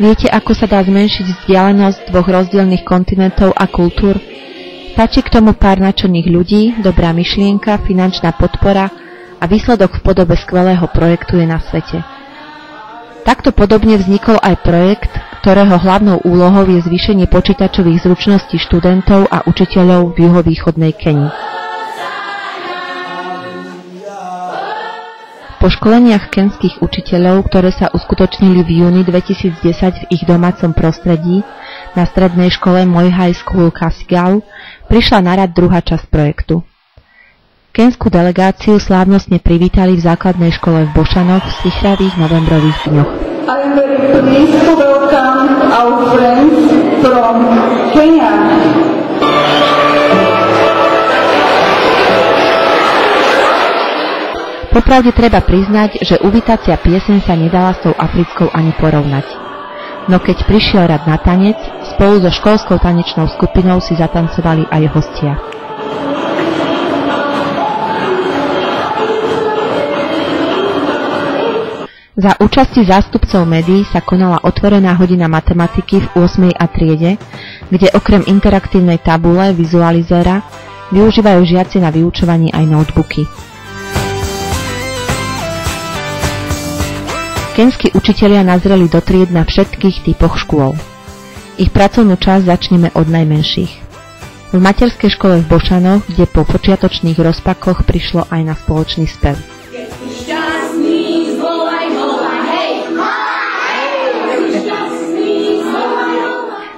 Viete, ako sa dá zmenšiť vzdialenosť dvoch rozdielnych kontinentov a kultúr? Stačí k tomu pár nadšených ľudí, dobrá myšlienka, finančná podpora a výsledok v podobe skvelého projektu je na svete. Takto podobne vznikol aj projekt, ktorého hlavnou úlohou je zvýšenie počítačových zručností študentov a učiteľov v juhovýchodnej Keni. Po školeniach kenských učiteľov, ktoré sa uskutočnili v júni 2010 v ich domácom prostredí na strednej škole Moi High School Kasigau, prišla na rad druhá časť projektu. Kenskú delegáciu slávnostne privítali v základnej škole v Bošanoch v sichravých novembrových dňoch. I'm very pleased to welcome our friends from Kenya. Popravde treba priznať, že uvítacia pieseň sa nedala s tou africkou ani porovnať. No keď prišiel rad na tanec, spolu so školskou tanečnou skupinou si zatancovali aj hostia. Za účasti zástupcov médií sa konala otvorená hodina matematiky v 8. A triede, kde okrem interaktívnej tabule, vizualizéra, využívajú žiaci na vyučovanie aj notebooky. Kenskí učitelia nazreli do tried na všetkých typoch škôl. Ich pracovnú časť začneme od najmenších. V materskej škole v Bošanoch, kde po počiatočných rozpakoch prišlo aj na spoločný spev.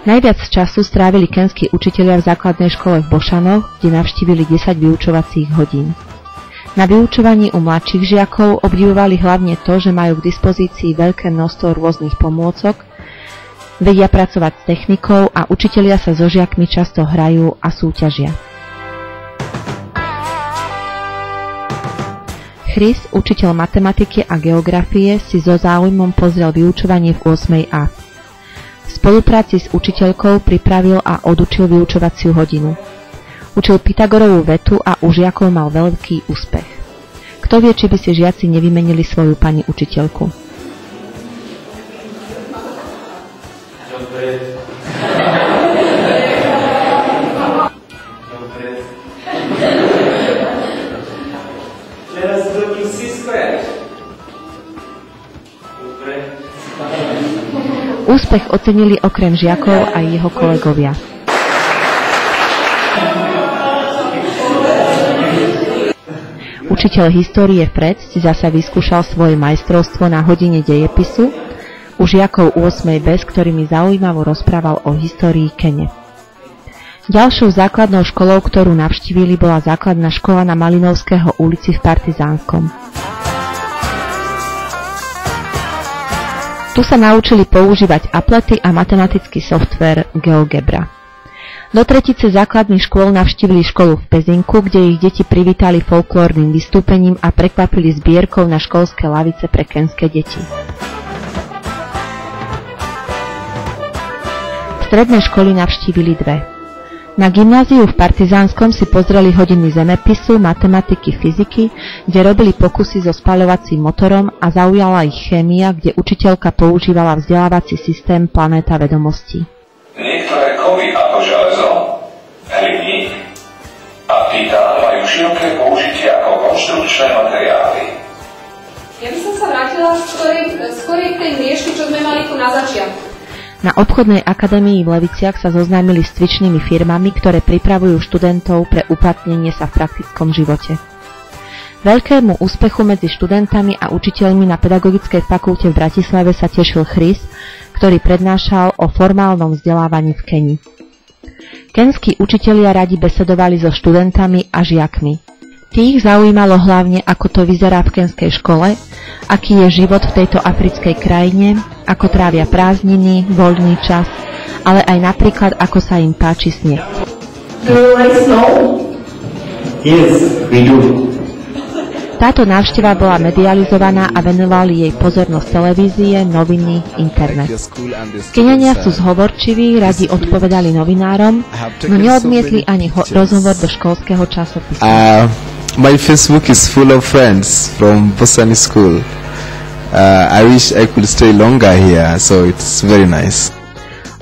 Najviac času strávili kenskí učitelia v základnej škole v Bošanoch, kde navštívili 10 vyučovacích hodín. Na vyučovaní u mladších žiakov obdivovali hlavne to, že majú k dispozícii veľké množstvo rôznych pomôcok, vedia pracovať s technikou a učitelia sa so žiakmi často hrajú a súťažia. Chris, učiteľ matematiky a geografie, si so záujmom pozrel vyučovanie v 8. A. V spolupráci s učiteľkou pripravil a odučil vyučovaciu hodinu. Učil Pythagorovú vetu a u žiakov mal veľký úspech. Kto vie, či by si žiaci nevymenili svoju pani učiteľku. Dobre. Teraz robím si skvěle. Dobre. Úspech ocenili okrem žiakov aj jeho kolegovia. Učiteľ histórie Fred si zasa vyskúšal svoje majstrovstvo na hodine dejepisu u žiakov 8. B, s ktorými zaujímavo rozprával o histórii Kene. Ďalšou základnou školou, ktorú navštívili, bola základná škola na Malinovského ulici v Partizánskom. Tu sa naučili používať aplety a matematický softvér GeoGebra. Do tretice základných škôl navštívili školu v Pezinku, kde ich deti privítali folklórnym vystúpením a prekvapili zbierkou na školské lavice pre kenské deti. Stredné školy navštívili dve. Na gymnáziu v Partizánskom si pozreli hodiny zemepisu, matematiky, fyziky, kde robili pokusy so spaľovacím motorom a zaujala ich chémia, kde učiteľka používala vzdelávací systém Planéta vedomostí. Niektoré kovy ako železo, hliník a titán majú široké použitie ako konštrukčné materiály. Ja by som sa vrátila skôr k tej mriežky, čo sme mali tu na začiatku. Na obchodnej akadémii v Leviciach sa zoznámili s cvičnými firmami, ktoré pripravujú študentov pre uplatnenie sa v praktickom živote. Veľkému úspechu medzi študentami a učiteľmi na Pedagogickej fakulte v Bratislave sa tešil Chris, ktorý prednášal o formálnom vzdelávaní v Keni. Kenskí učitelia radi besedovali so študentami a žiakmi. Tých zaujímalo hlavne, ako to vyzerá v kenskej škole, aký je život v tejto africkej krajine, ako trávia prázdniny, voľný čas, ale aj napríklad, ako sa im páči sneh. Do you like snow? Yes, we do. Táto návšteva bola medializovaná a venovali jej pozornosť televízie, noviny, internet. Keňania sú zhovorčiví, radi odpovedali novinárom, no neodmietli ani rozhovor do školského časopisu. My Facebook is full of friends from Bosani School. I wish I could stay longer here, so it's very nice.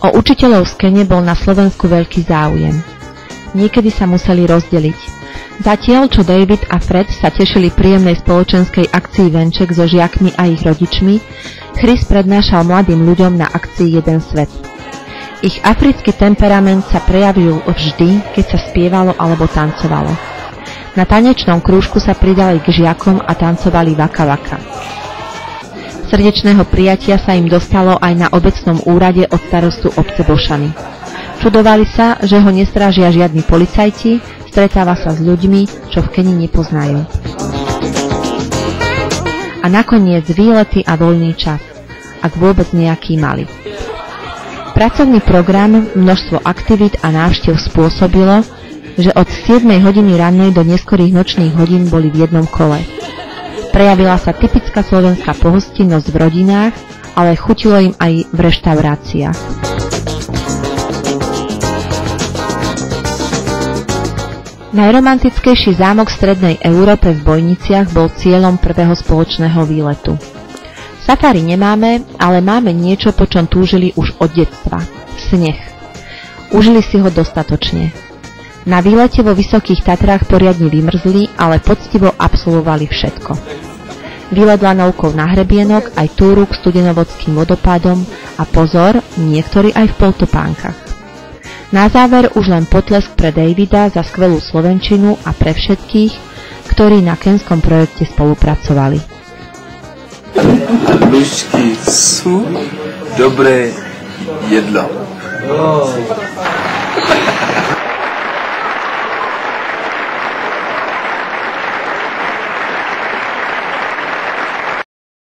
O učiteľov z Kene bol na Slovensku veľký záujem. Niekedy sa museli rozdeliť. Zatiaľ, čo David a Fred sa tešili príjemnej spoločenskej akcii venček so žiakmi a ich rodičmi, Chris prednášal mladým ľuďom na akcii Jeden svet. Ich africký temperament sa prejavil vždy, keď sa spievalo alebo tancovalo. Na tanečnom krúžku sa pridali k žiakom a tancovali Waka Waka. Srdečného prijatia sa im dostalo aj na obecnom úrade od starostu obce Bošany. Čudovali sa, že ho nestrážia žiadni policajti, stretáva sa s ľuďmi, čo v Keni nepoznajú. A nakoniec výlety a voľný čas, ak vôbec nejaký mali. Pracovný program, množstvo aktivít a návštev spôsobilo, že od 7 hodiny rannej do neskorých nočných hodín boli v jednom kole. Prejavila sa typická slovenská pohostinnosť v rodinách, ale chutilo im aj v reštauráciách. Najromantickejší zámok v strednej Európe v Bojniciach bol cieľom prvého spoločného výletu. Safari nemáme, ale máme niečo, po čom túžili už od detstva. Sneh. Užili si ho dostatočne. Na výlete vo Vysokých Tatrách poriadne vymrzli, ale poctivo absolvovali všetko. Výlet lanovkou na hrebienok, aj túru k Studenovodským vodopádom a pozor, niektorí aj v poltopánkach. Na záver už len potlesk pre Davida za skvelú slovenčinu a pre všetkých, ktorí na kenskom projekte spolupracovali. Nůžky sú dobré jedlo.